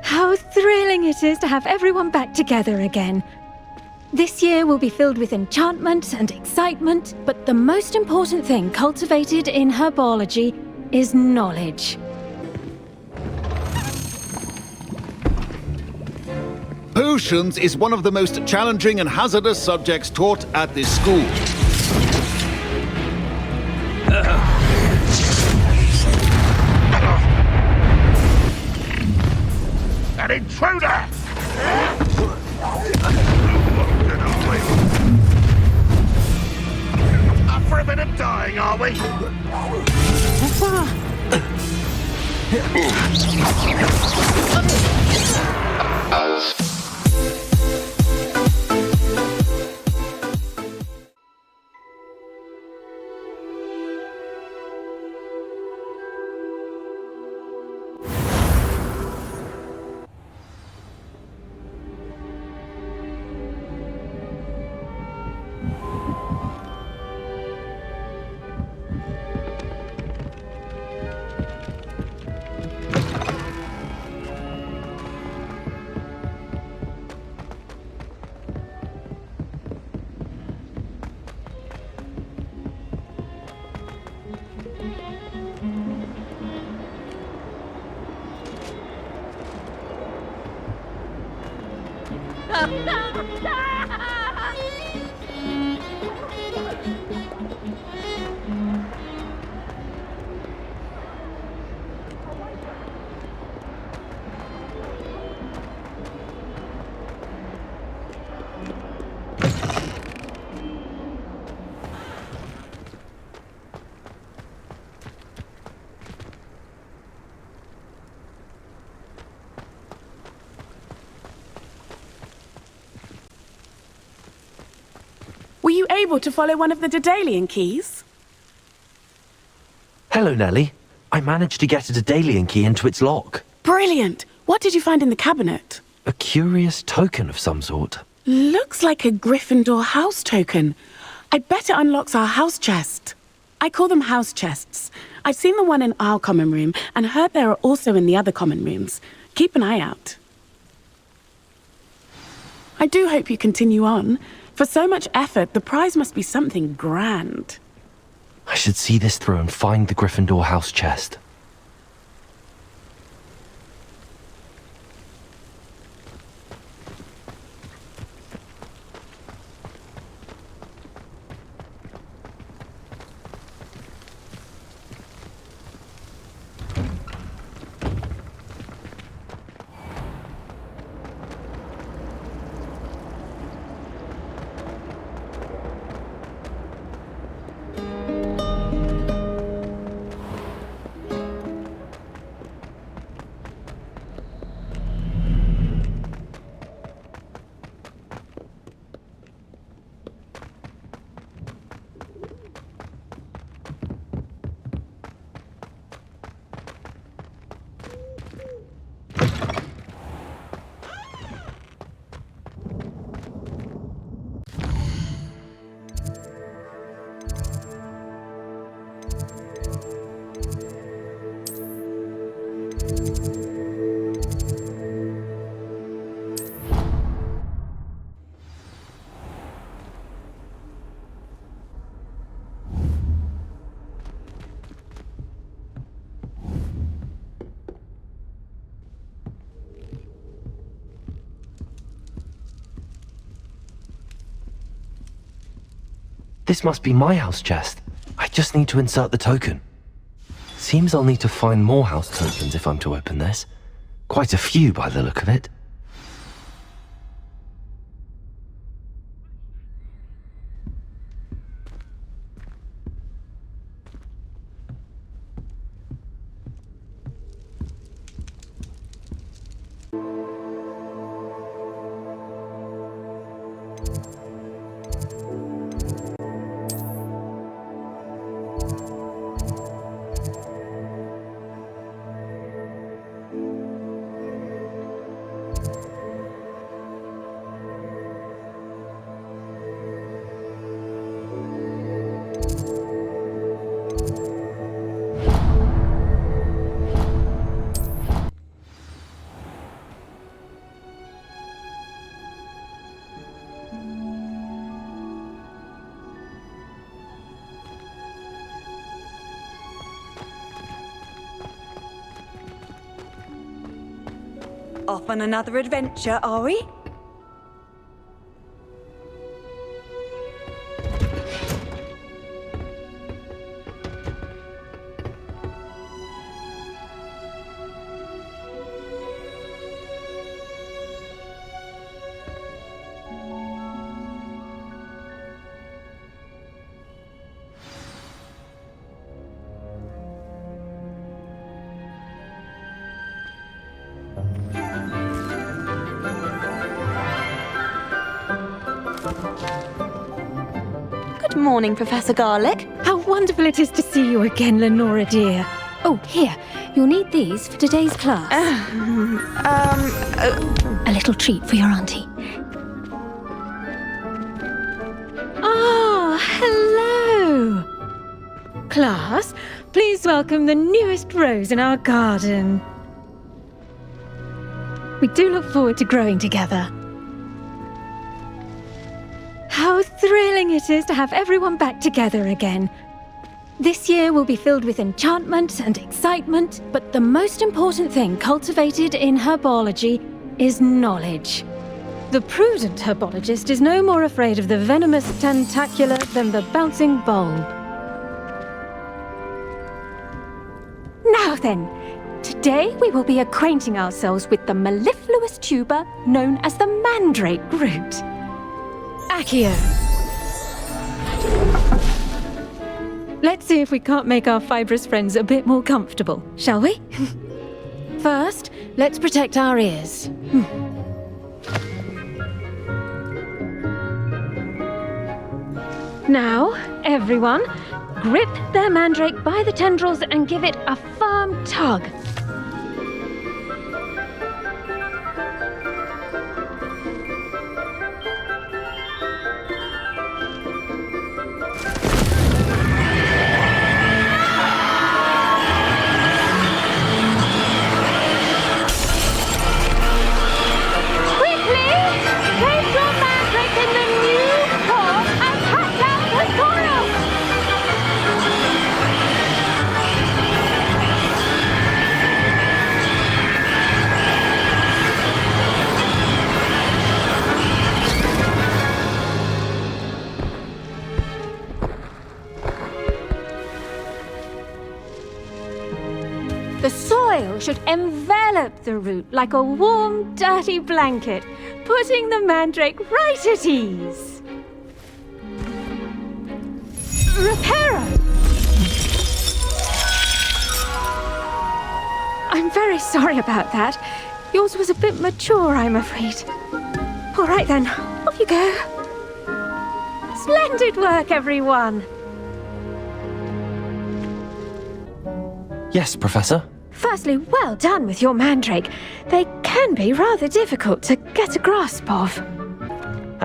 How thrilling it is to have everyone back together again. This year will be filled with enchantment and excitement, but the most important thing cultivated in herbology is knowledge. Potions is one of the most challenging and hazardous subjects taught at this school. An intruder! Up for a bit of dying, are we? Were you able to follow one of the Daedalian keys? Hello, Nellie. I managed to get a Daedalian key into its lock. Brilliant! What did you find in the cabinet? A curious token of some sort. Looks like a Gryffindor house token. I bet it unlocks our house chest. I call them house chests. I've seen the one in our common room and heard there are also in the other common rooms. Keep an eye out. I do hope you continue on. For so much effort, the prize must be something grand. I should see this through and find the Gryffindor house chest. This must be my house chest. I just need to insert the token. Seems I'll need to find more house tokens if I'm to open this. Quite a few by the look of it. Off on another adventure, are we? Good morning, Professor Garlic. How wonderful it is to see you again, Lenora dear. Oh, here, you'll need these for today's class. A little treat for your auntie. Ah, hello! Class, please welcome the newest rose in our garden. We do look forward to growing together. How thrilling it is to have everyone back together again. This year will be filled with enchantment and excitement, but the most important thing cultivated in herbology is knowledge. The prudent herbologist is no more afraid of the venomous tentacula than the bouncing bulb. Now then, today we will be acquainting ourselves with the mellifluous tuber known as the mandrake root. Accio. Let's see if we can't make our fibrous friends a bit more comfortable, shall we? First, let's protect our ears. Now, everyone, grip their mandrake by the tendrils and give it a firm tug. The soil should envelop the root like a warm, dirty blanket, putting the mandrake right at ease. Reparo! I'm very sorry about that. Yours was a bit mature, I'm afraid. All right then, off you go. Splendid work, everyone! Yes, Professor? Firstly, well done with your mandrake. They can be rather difficult to get a grasp of.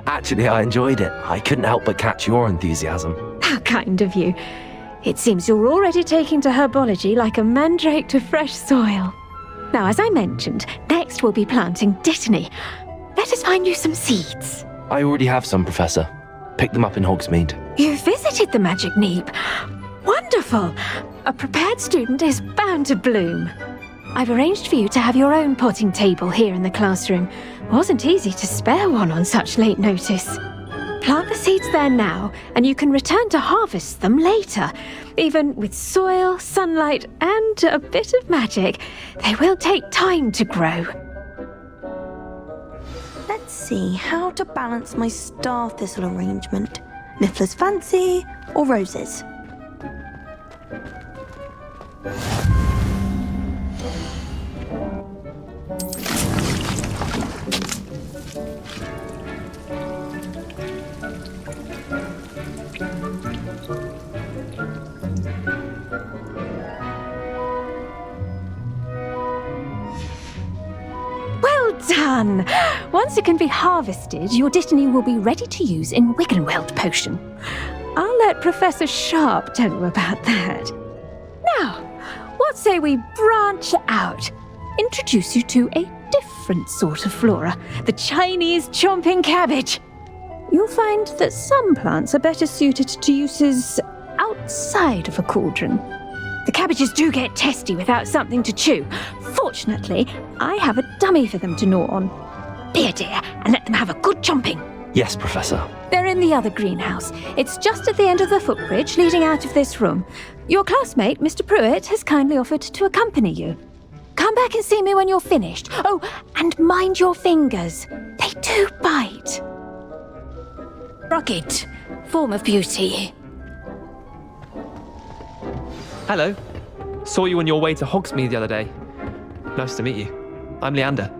Actually, I enjoyed it. I couldn't help but catch your enthusiasm. How kind of you. It seems you're already taking to herbology like a mandrake to fresh soil. Now, as I mentioned, next we'll be planting dittany. Let us find you some seeds. I already have some, Professor. Picked them up in Hogsmeade. You visited the Magic Neep. Wonderful! A prepared student is bound to bloom. I've arranged for you to have your own potting table here in the classroom. Wasn't easy to spare one on such late notice. Plant the seeds there now, and you can return to harvest them later. Even with soil, sunlight, and a bit of magic, they will take time to grow. Let's see how to balance my star thistle arrangement. Miffler's Fancy or roses? Well done! Once it can be harvested, your dittany will be ready to use in Wiggenweld potion. I'll let Professor Sharp tell you about that. Now, what say we branch out? Introduce you to a different sort of flora, the Chinese chomping cabbage. You'll find that some plants are better suited to uses outside of a cauldron. The cabbages do get testy without something to chew. Fortunately, I have a dummy for them to gnaw on. Be a dear and let them have a good chomping. Yes, Professor. They're in the other greenhouse. It's just at the end of the footbridge leading out of this room. Your classmate, Mr. Pruitt, has kindly offered to accompany you. Come back and see me when you're finished. Oh, and mind your fingers. They do bite. Rocket, form of beauty. Hello. Saw you on your way to Hogsmeade the other day. Nice to meet you. I'm Leander.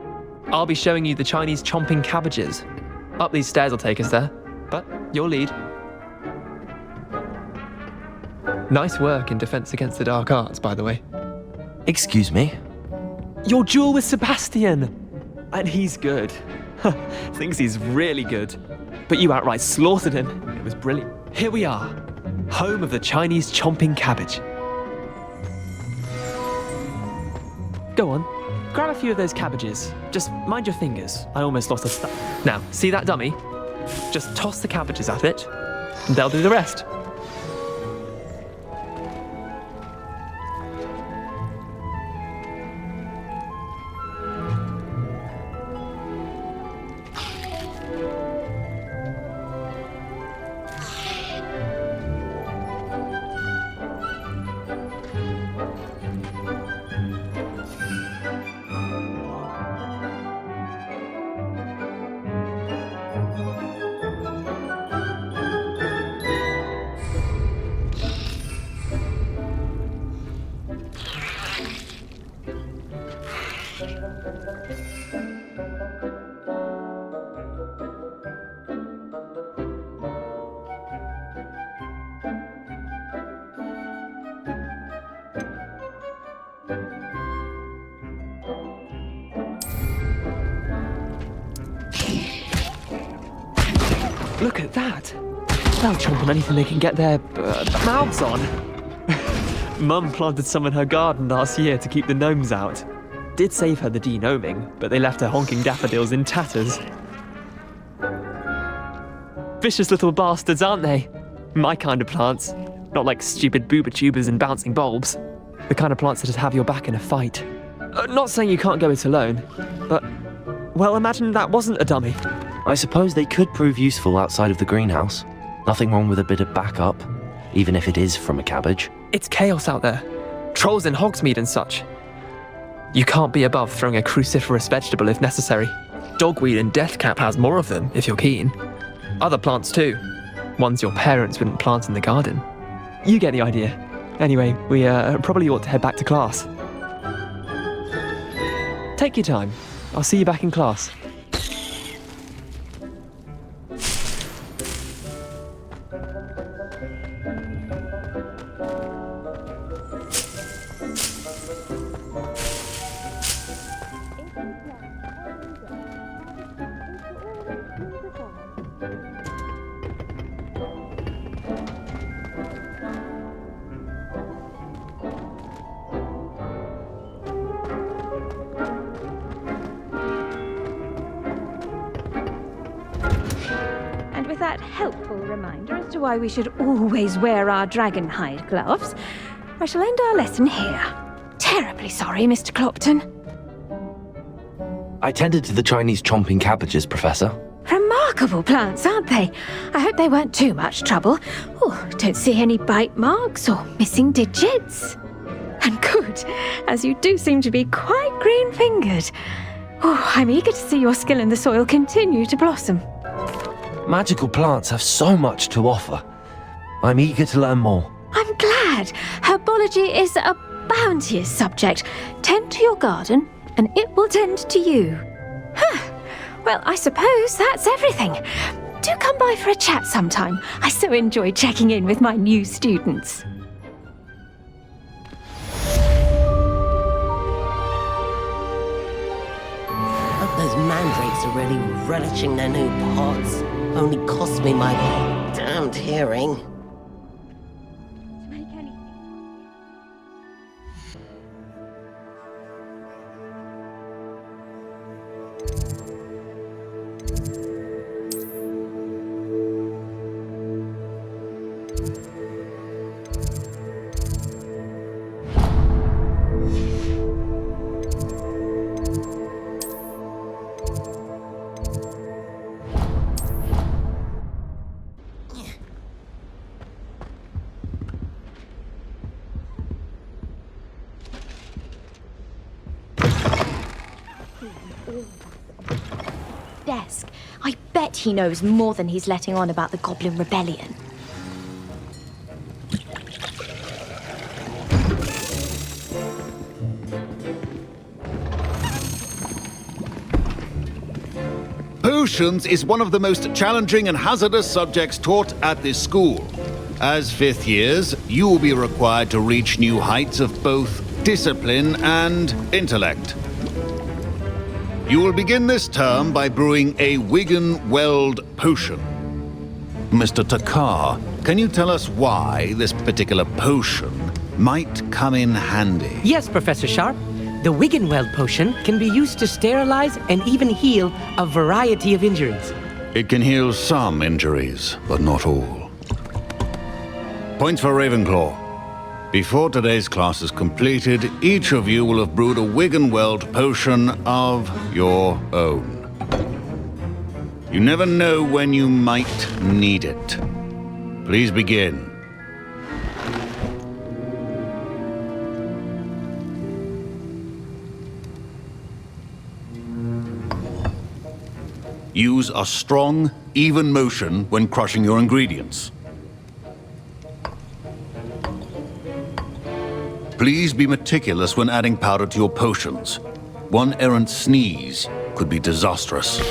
I'll be showing you the Chinese chomping cabbages. Up these stairs will take us there, but you'll lead. Nice work in Defense Against the Dark Arts, by the way. Excuse me? Your duel with Sebastian! And he's good. Thinks he's really good. But you outright slaughtered him. It was brilliant. Here we are, home of the Chinese chomping cabbage. Go on, grab a few of those cabbages. Just mind your fingers. I almost lost a stuff. Now, see that dummy? Just toss the cabbages at it, and they'll do the rest. Look at that! They'll chomp on anything they can get their mouths on. Mum planted some in her garden last year to keep the gnomes out. Did save her the de-gnoming, but they left her honking daffodils in tatters. Vicious little bastards, aren't they? My kind of plants. Not like stupid booba tubers and bouncing bulbs. The kind of plants that'd have your back in a fight. Not saying you can't go it alone, but... well, imagine that wasn't a dummy. I suppose they could prove useful outside of the greenhouse. Nothing wrong with a bit of backup, even if it is from a cabbage. It's chaos out there. Trolls in Hogsmeade and such. You can't be above throwing a cruciferous vegetable if necessary. Dogweed and deathcap has more of them, if you're keen. Other plants too. Ones your parents wouldn't plant in the garden. You get the idea. Anyway, we probably ought to head back to class. Take your time. I'll see you back in class. And with that helpful reminder as to why we should always wear our dragon hide gloves, I shall end our lesson here. Terribly sorry, Mr. Clopton. I tended to the Chinese chomping cabbages, Professor. Remarkable plants, aren't they? I hope they weren't too much trouble. Oh, don't see any bite marks or missing digits. And good, as you do seem to be quite green-fingered. Oh, I'm eager to see your skill in the soil continue to blossom. Magical plants have so much to offer. I'm eager to learn more. I'm glad. Herbology is a bounteous subject. Tend to your garden, and it will tend to you. Huh. Well, I suppose that's everything. Do come by for a chat sometime. I so enjoy checking in with my new students. Hope those mandrakes are really relishing their new pots. Only cost me my damned hearing. Desk. I bet he knows more than he's letting on about the Goblin Rebellion. Potions is one of the most challenging and hazardous subjects taught at this school. As fifth years, you will be required to reach new heights of both discipline and intellect. You will begin this term by brewing a Wigan-Weld potion. Mr. Takar, can you tell us why this particular potion might come in handy? Yes, Professor Sharp. The Wigan-Weld potion can be used to sterilize and even heal a variety of injuries. It can heal some injuries, but not all. Points for Ravenclaw. Before today's class is completed, each of you will have brewed a Wigan-Weld potion of your own. You never know when you might need it. Please begin. Use a strong, even motion when crushing your ingredients. Please be meticulous when adding powder to your potions. One errant sneeze could be disastrous.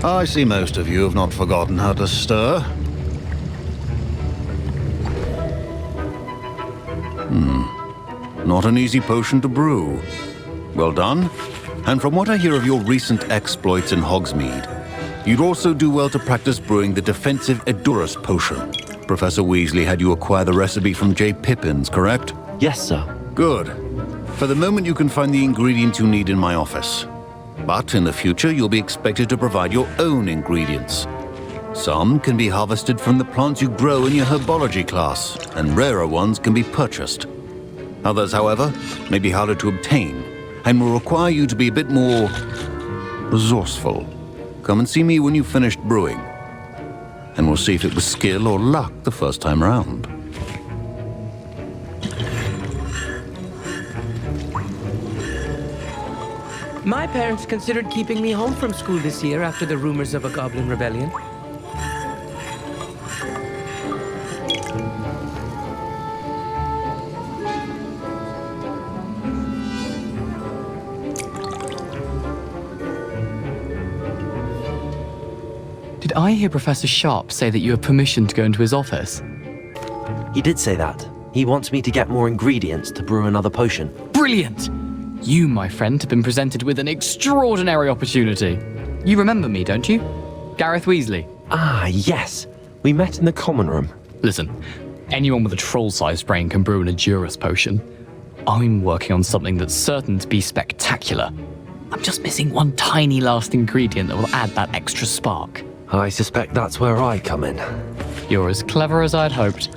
I see most of you have not forgotten how to stir. Not an easy potion to brew. Well done. And from what I hear of your recent exploits in Hogsmeade, you'd also do well to practice brewing the defensive Edurus potion. Professor Weasley had you acquire the recipe from J. Pippins, correct? Yes, sir. Good. For the moment, you can find the ingredients you need in my office. But in the future, you'll be expected to provide your own ingredients. Some can be harvested from the plants you grow in your herbology class, and rarer ones can be purchased. Others, however, may be harder to obtain, and will require you to be a bit more resourceful. Come and see me when you've finished brewing, and we'll see if it was skill or luck the first time round. My parents considered keeping me home from school this year after the rumors of a Goblin Rebellion. Did I hear Professor Sharp say that you have permission to go into his office? He did say that. He wants me to get more ingredients to brew another potion. Brilliant! You, my friend, have been presented with an extraordinary opportunity. You remember me, don't you? Gareth Weasley. Ah, yes. We met in the common room. Listen, anyone with a troll-sized brain can brew an Edurus potion. I'm working on something that's certain to be spectacular. I'm just missing one tiny last ingredient that will add that extra spark. I suspect that's where I come in. You're as clever as I'd hoped.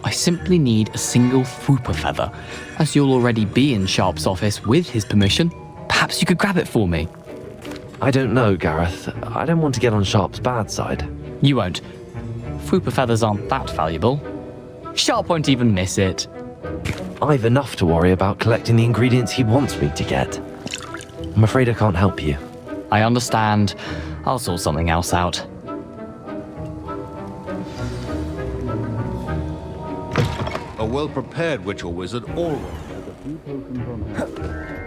I simply need a single Fwooper feather. As you'll already be in Sharp's office with his permission, perhaps you could grab it for me. I don't know, Gareth. I don't want to get on Sharp's bad side. You won't. Fwooper feathers aren't that valuable. Sharp won't even miss it. I've enough to worry about collecting the ingredients he wants me to get. I'm afraid I can't help you. I understand. I'll sort something else out. A well-prepared witch or wizard always has a few potions on hand.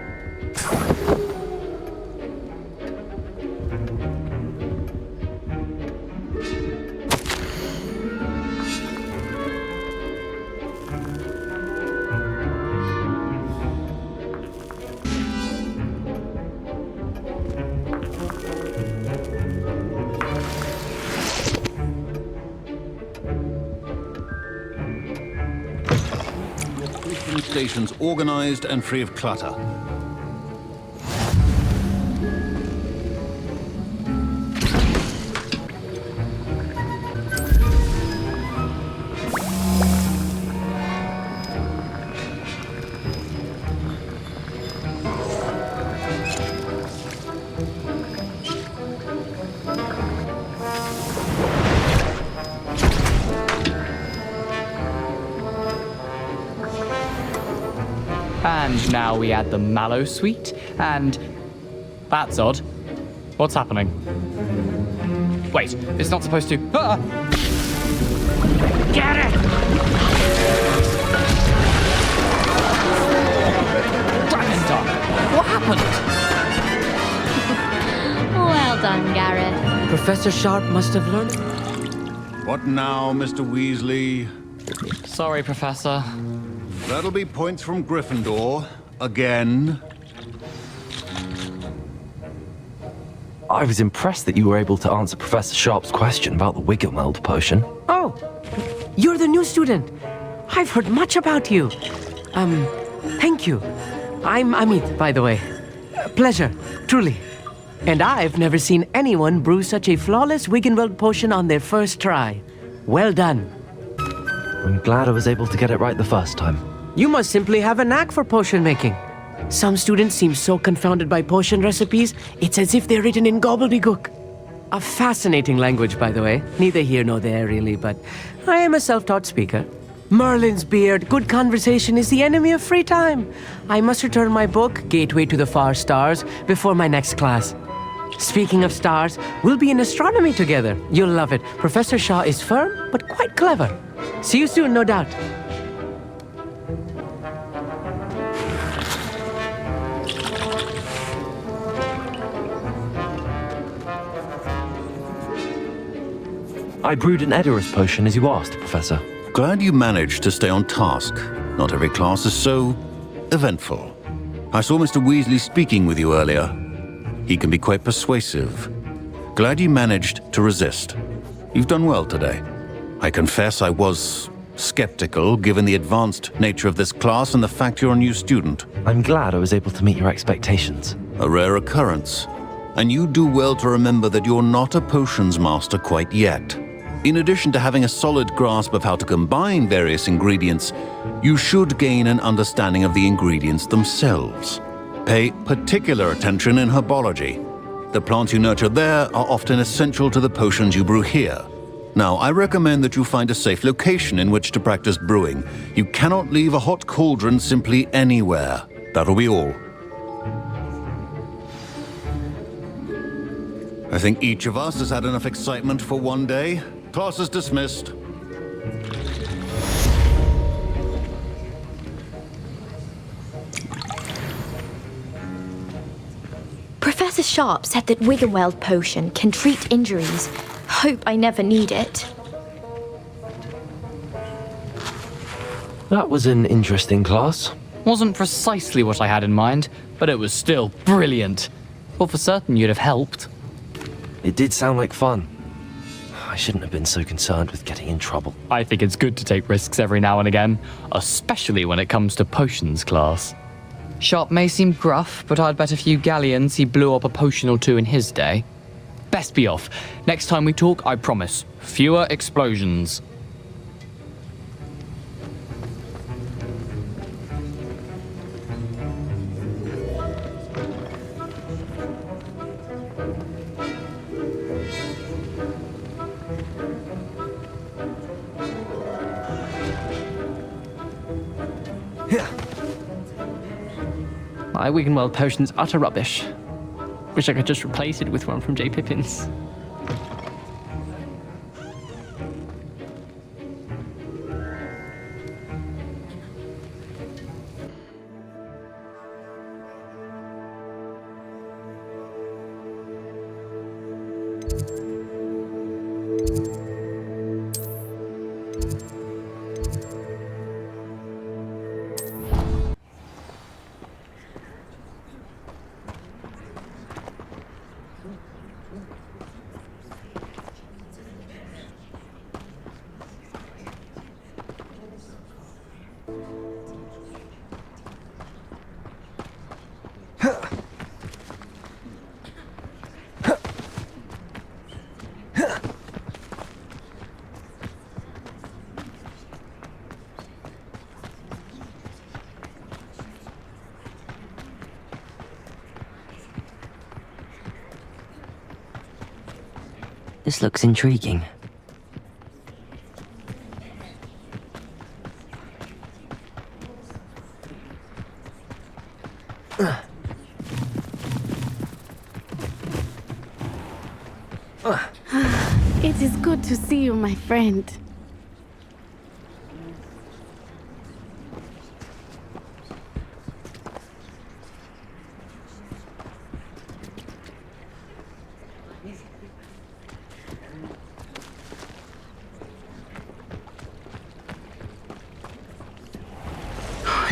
stations organized and free of clutter. And now we add the mallow suite, and... That's odd. What's happening? Wait, it's not supposed to... Ah! Get it! Dragon Dog! What happened? Well done, Gareth. Professor Sharp must have learned. What now, Mr. Weasley? Sorry, Professor. That'll be points from Gryffindor. Again. I was impressed that you were able to answer Professor Sharp's question about the Wiggenweld potion. Oh, you're the new student. I've heard much about you. Thank you. I'm Amit, by the way. Pleasure, truly. And I've never seen anyone brew such a flawless Wiggenweld potion on their first try. Well done. I'm glad I was able to get it right the first time. You must simply have a knack for potion making. Some students seem so confounded by potion recipes, it's as if they're written in gobbledygook. A fascinating language, by the way. Neither here nor there, really, but I am a self-taught speaker. Merlin's beard, good conversation is the enemy of free time. I must return my book, Gateway to the Far Stars, before my next class. Speaking of stars, we'll be in astronomy together. You'll love it. Professor Shaw is firm, but quite clever. See you soon, no doubt. I brewed an Edorus potion as you asked, Professor. Glad you managed to stay on task. Not every class is so eventful. I saw Mr. Weasley speaking with you earlier. He can be quite persuasive. Glad you managed to resist. You've done well today. I confess I was skeptical, given the advanced nature of this class and the fact you're a new student. I'm glad I was able to meet your expectations. A rare occurrence. And you do well to remember that you're not a potions master quite yet. In addition to having a solid grasp of how to combine various ingredients, you should gain an understanding of the ingredients themselves. Pay particular attention in herbology. The plants you nurture there are often essential to the potions you brew here. Now, I recommend that you find a safe location in which to practice brewing. You cannot leave a hot cauldron simply anywhere. That'll be all. I think each of us has had enough excitement for one day. Class is dismissed. Professor Sharp said that Wiggenweld potion can treat injuries. Hope I never need it. That was an interesting class. Wasn't precisely what I had in mind, but it was still brilliant. Well, for certain you'd have helped. It did sound like fun. I shouldn't have been so concerned with getting in trouble. I think it's good to take risks every now and again, especially when it comes to potions class. Sharp may seem gruff, but I'd bet a few galleons he blew up a potion or two in his day. Best be off. Next time we talk, I promise, fewer explosions. My Wiggenweld potion's utter rubbish. Wish I could just replace it with one from J. Pippin's. This looks intriguing. It is good to see you, my friend.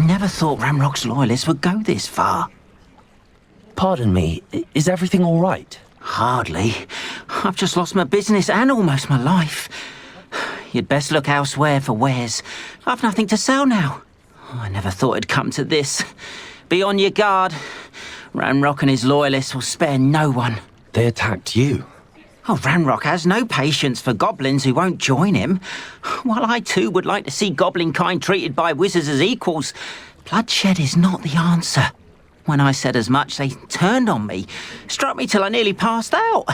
I never thought Ramrock's loyalists would go this far. Pardon me, is everything all right? Hardly. I've just lost my business and almost my life. You'd best look elsewhere for wares. I've nothing to sell now. I never thought it'd come to this. Be on your guard. Ramrock and his loyalists will spare no one. They attacked you. Oh, Ramrock has no patience for goblins who won't join him. While I too would like to see goblin kind treated by wizards as equals, bloodshed is not the answer. When I said as much, they turned on me, struck me till I nearly passed out.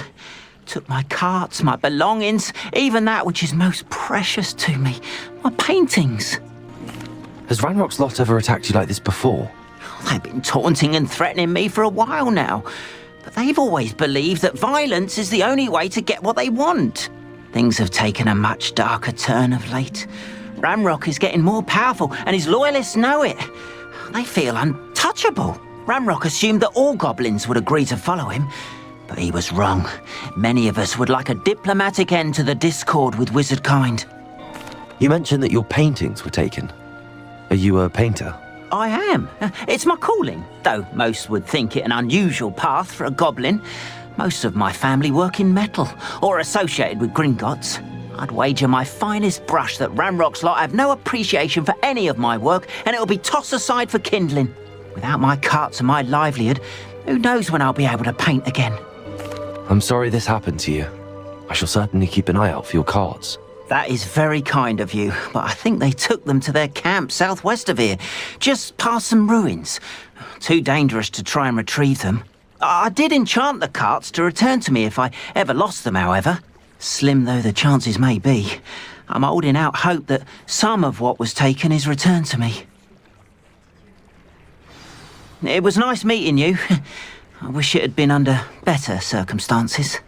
Took my carts, my belongings, even that which is most precious to me, my paintings. Has Ranrock's lot ever attacked you like this before? They've been taunting and threatening me for a while now, but they've always believed that violence is the only way to get what they want. Things have taken a much darker turn of late. Ramrock is getting more powerful, and his loyalists know it. They feel untouchable. Ramrock assumed that all goblins would agree to follow him, but he was wrong. Many of us would like a diplomatic end to the discord with wizard kind. You mentioned that your paintings were taken. Are you a painter? I am. It's my calling, though most would think it an unusual path for a goblin. Most of my family work in metal, or associated with Gringotts. I'd wager my finest brush that Ramrock's lot have no appreciation for any of my work, and it'll be tossed aside for kindling. Without my carts and my livelihood, who knows when I'll be able to paint again. I'm sorry this happened to you. I shall certainly keep an eye out for your carts. That is very kind of you, but I think they took them to their camp southwest of here, just past some ruins. Too dangerous to try and retrieve them. I did enchant the carts to return to me if I ever lost them, however. Slim though the chances may be, I'm holding out hope that some of what was taken is returned to me. It was nice meeting you. I wish it had been under better circumstances.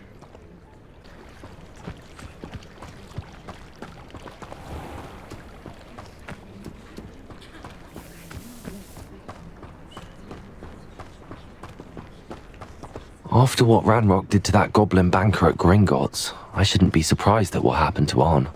After what Ranrock did to that goblin banker at Gringotts, I shouldn't be surprised at what happened to Arn.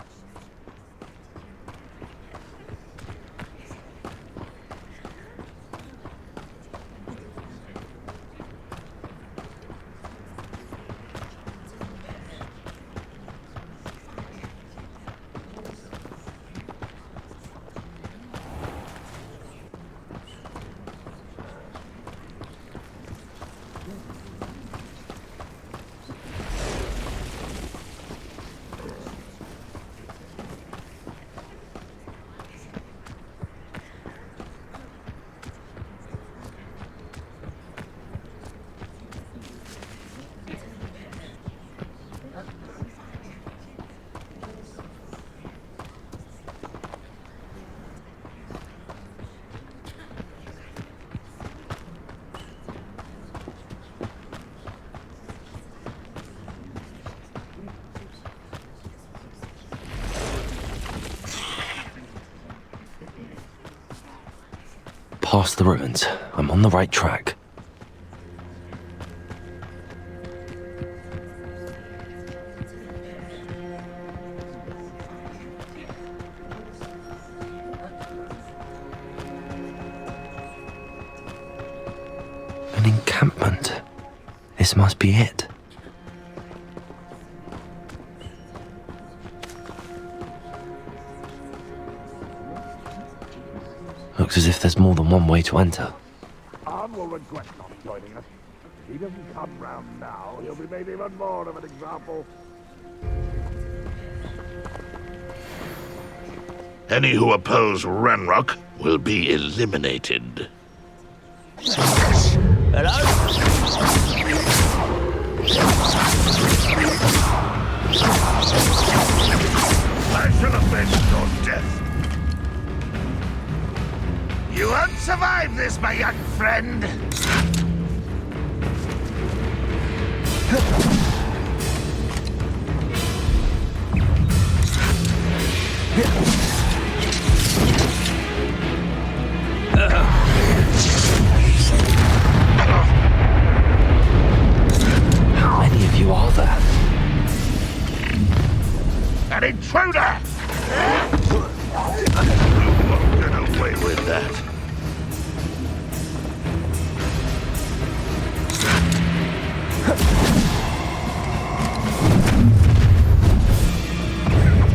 Past the ruins. I'm on the right track. An encampment. This must be it. Looks as if there's more than one way to enter. Arn will regret not joining us. If he doesn't come round now, he'll be made even more of an example. Any who oppose Ranrock will be eliminated. Hello? I shall avenge your death. You won't survive this, my young friend. How many of you are there? An intruder! You won't get away with that.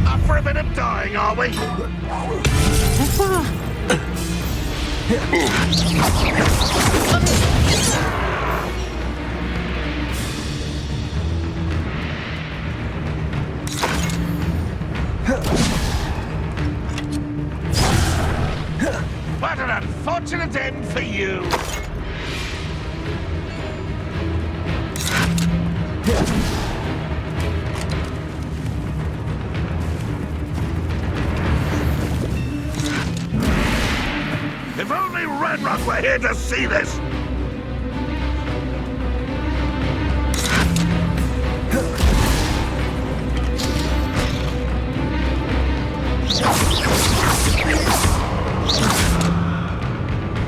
Up for a bit of dying, are we? What an unfortunate end for you! If only Renrock were here to see this!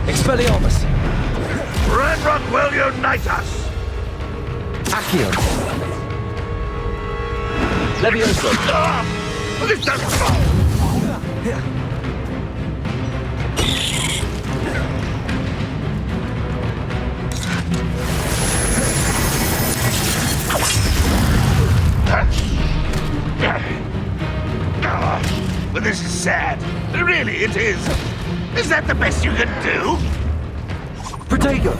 Expelliarmus! Renrock will unite us! Accio! Levioso! This doesn't... Well, this is sad. Really, it is. Is that the best you can do? Protego!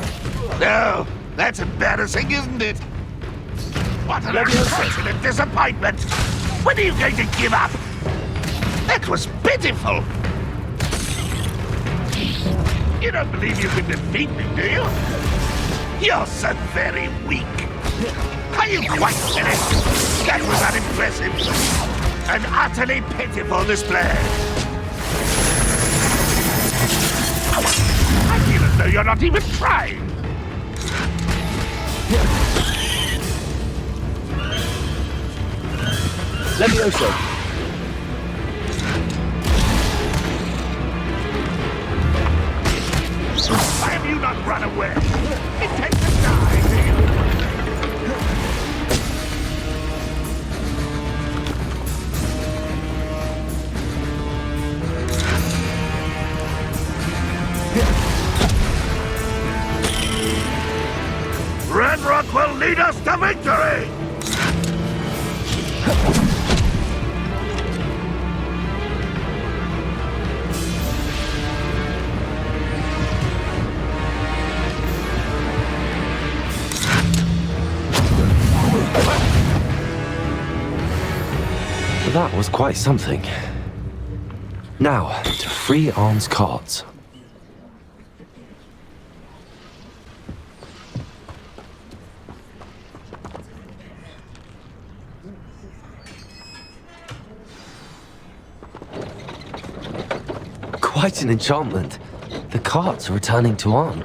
No, that's embarrassing, isn't it? What an unfortunate disappointment! When are you going to give up? That was pitiful! You don't believe you can defeat me, do you? You're so very weak. Are you quite finished? That was unimpressive. An utterly pitiful display. I feel as though you're not even trying. Levioso! Why have you not run away? It takes a die, do you? Renrock will lead us to victory! That was quite something. Now, to free Arn's cards. Quite an enchantment. The carts are returning to Arn.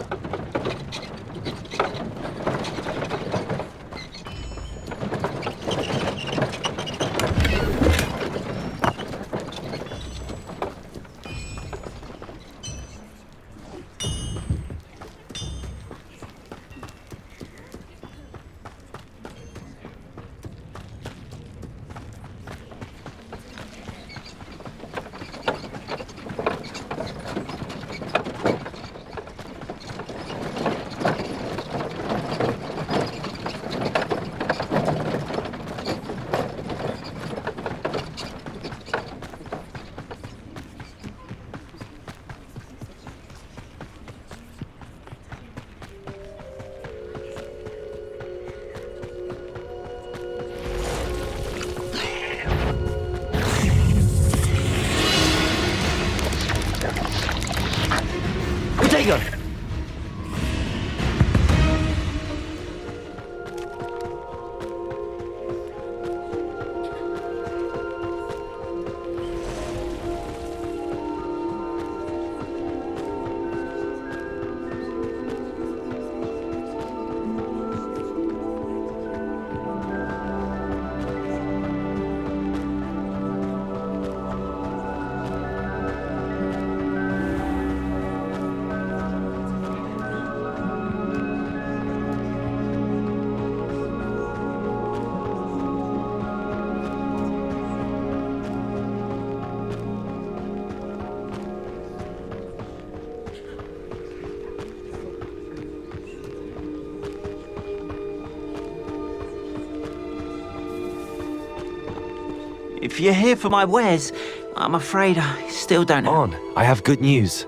If you're here for my wares, I'm afraid I still don't know. On, I have good news.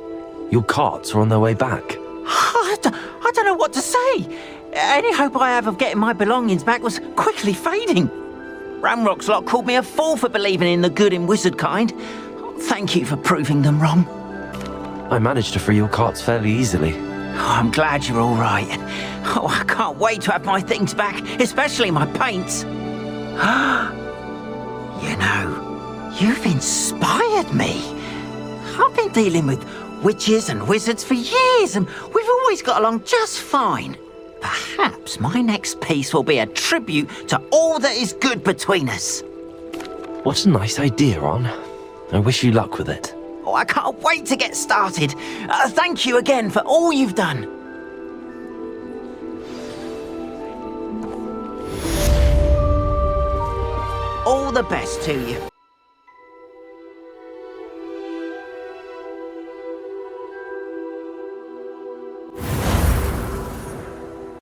Your carts are on their way back. I don't know what to say. Any hope I have of getting my belongings back was quickly fading. Ramrock's lot called me a fool for believing in the good in wizard kind. Thank you for proving them wrong. I managed to free your carts fairly easily. Oh, I'm glad you're all right. Oh, I can't wait to have my things back, especially my paints. You know, you've inspired me. I've been dealing with witches and wizards for years, and we've always got along just fine. Perhaps my next piece will be a tribute to all that is good between us. What a nice idea, Ron. I wish you luck with it. Oh, I can't wait to get started. Thank you again for all you've done. All the best to you.